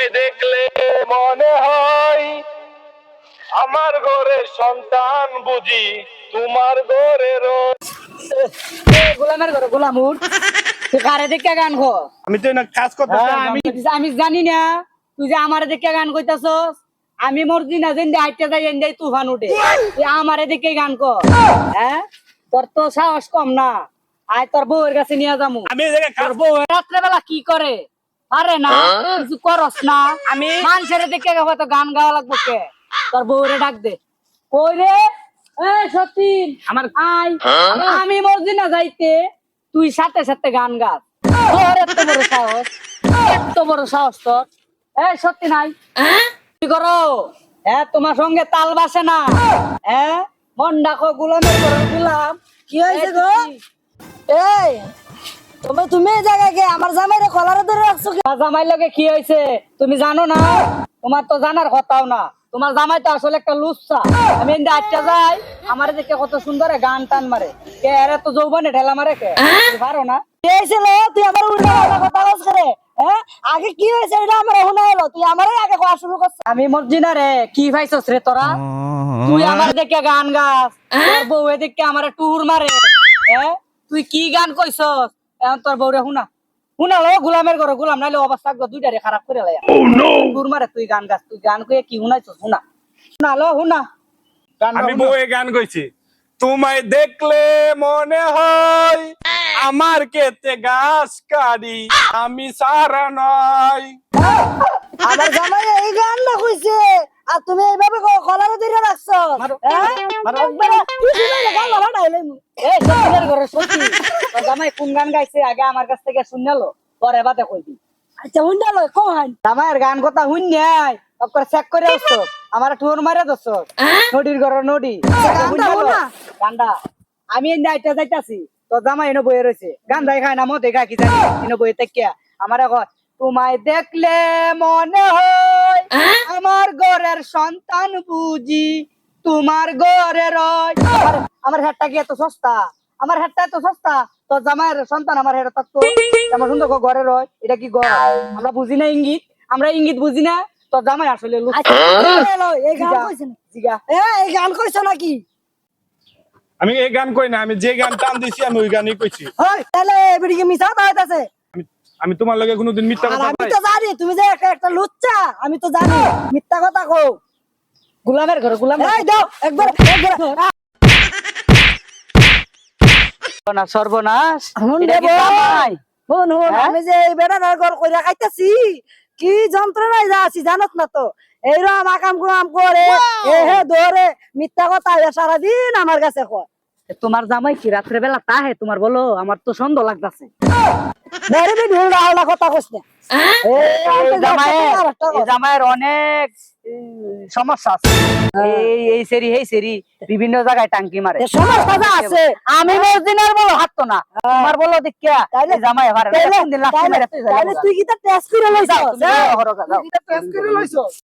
তোমায় দেখলে মনে হয় আমার ঘরের সন্তান বুঝি তোমার ঘরের। গোলামের ঘরে গোলাম উঠ, তুই কারে দেখে গান কর? আমি তো না কাজ করতে আমি জানি না তুই যে আমারে দেখে গান কইতাছস। আমি মর্জি না যেন হাইতে যাই এন যাই তুফান উঠে, তুই আমারে দেখে গান কর? হ্যাঁ, তোর তো সাহস কম না। আয় তোর বউয়ের কাছে নিয়ে যামু। আমি এই জায়গায় কাজ তোর বউ রাত্রে বেলা কি করে আরে না কিছু করস না। আমি মানুষের দেখে হয়তো গান গাওয়া লাগবো কে? তোর বউরে ডাক দে। কই রে সত্যি আমার আই, আমি মর্জি না যাইতে তুই সাথে সাথে গান গাস। তোর এত বড় সাহস, এত বড় সাহস তোর? সত্যি নাই কি করো? তোমার সঙ্গে তাল বাসে না। মন ডাকো গোলামের ঘরে গোলাম। কি হয়েছে গো? এই তুমি এই জায়গায় কে আমার জামাইরে কলারে ধরে রাখছো? জামাই লগে কি হয়েছে তুমি জানো না? তোমার তো জানার কথাও না। তোমার জামাই তো আসলে একটা লুচ্চা। আমি এনদে আটটা যাই, আমার দেখে কত সুন্দর গান টান মারে। কে এরা তো যৌবনে ঢেলা মারে কে? পারো না? কি হয়েছিল? তুই আমার উল্টা পাল্টা কথা বলছ করে। আগে কি হয়েছে এটা আমার শোনা হলো, তুই আমারই আগে কোয়া শুরু করছ। আমি মর্জি না রে, কি ভাইছস রে তোরা? তুই আমার দেখে গান গাস, তোর বউ দেখে আমার টুর মারে। তুই কি গান কইছস? এখন তোর বউরে হুনা হুনা লো গোলামের ঘরে গোলাম, নাইলে অবস্থা দুইটারে খারাপ করে লাই। টুর মারে তুই গান গাস, তুই গান কইয়া কি হুনাইছস? হুনা হুনা লো হুনা। আমি বউয়ে গান কইছি তোমায় দেখলে মনে হয় আমার কেতে গাছ কাটি আমি সারা নয়। আমার জামাই এই গান না কইছে আর তুমি এইভাবে কলারে ধরে রাখছো। সত্যিনের ঘরে সত্যি তোর জামাই কোন গান গাইছে আগে আমার কাছ থেকে শুনলো, পরে বাদে কইবি। আচ্ছা হুন্ডালো কোন জামাইয়ের গান কথা শুন নাই তারপর চেক করে আসছো, আমার টুর মারে দছ নদীর ঘর নদী গান্ডা। আমি এই নাইটা যাইতাছি, তোর জামাই এনে বইয়ে রয়েছে গান দাই খায় না মতে খায় কি জানি এনে বইয়ে তেকিয়া আমার এখন তোমায় দেখলে মনে হয় আমার ঘরের সন্তান বুঝি তোমার ঘরে রয়। আমার হেডটা কি এত সস্তা? আমার হেডটা এত সস্তা? তোর জামাইয়ের সন্তান আমার হেড থাকতো আমার সুন্দর ঘরে রয়। এটা কি ঘর? আমরা বুঝি না ইঙ্গিত, আমরা ইঙ্গিত বুঝি না। তোর জামাই আসলে এই গান কইছে জিগা এই গান কইছো নাকি? আমি এই গান কই না, আমি যে গান টান দিছি আমি ওই গানই কইছি। তাহলে এবিডিকে মিছা হইতাছে। আমি তোমার লগে কোনোদিন মিথ্যা কথা আমি বলাই? তো জানি তুমি যে একটা লুচ্চা, আমি তো জানি মিথ্যা কথা কও। গোলামের ঘরে গোলাম এই দাও একবার সর্বনাশ। হুন এটা কি দেবো। জামাই? হুন আমি যে এই বেড়ার ঘর কইরা খাইতাছি কি যন্ত্রণায় যা আছি জানত না তো। এইরকম আকাম কুকাম করে হে ধরে মিথ্যা কথা সারাদিন আমার কাছে কয়। তোমার জামাই কি রাত্রে বেলা তাহে তোমার বলো? আমার তো সন্দেহ লাগতাছে। কথা কইস না। জামাইয়ের অনেক সমস্যা আছে। এই সেরি এই সেরি বিভিন্ন জায়গায় টাঙ্কি মারে। সমস্যা আছে। আমি মসজিদের বলো হাঁটতো না, তোমার বলো দেখিয়া জামাই পারে। তুই কি টেস্ট করে লইছস?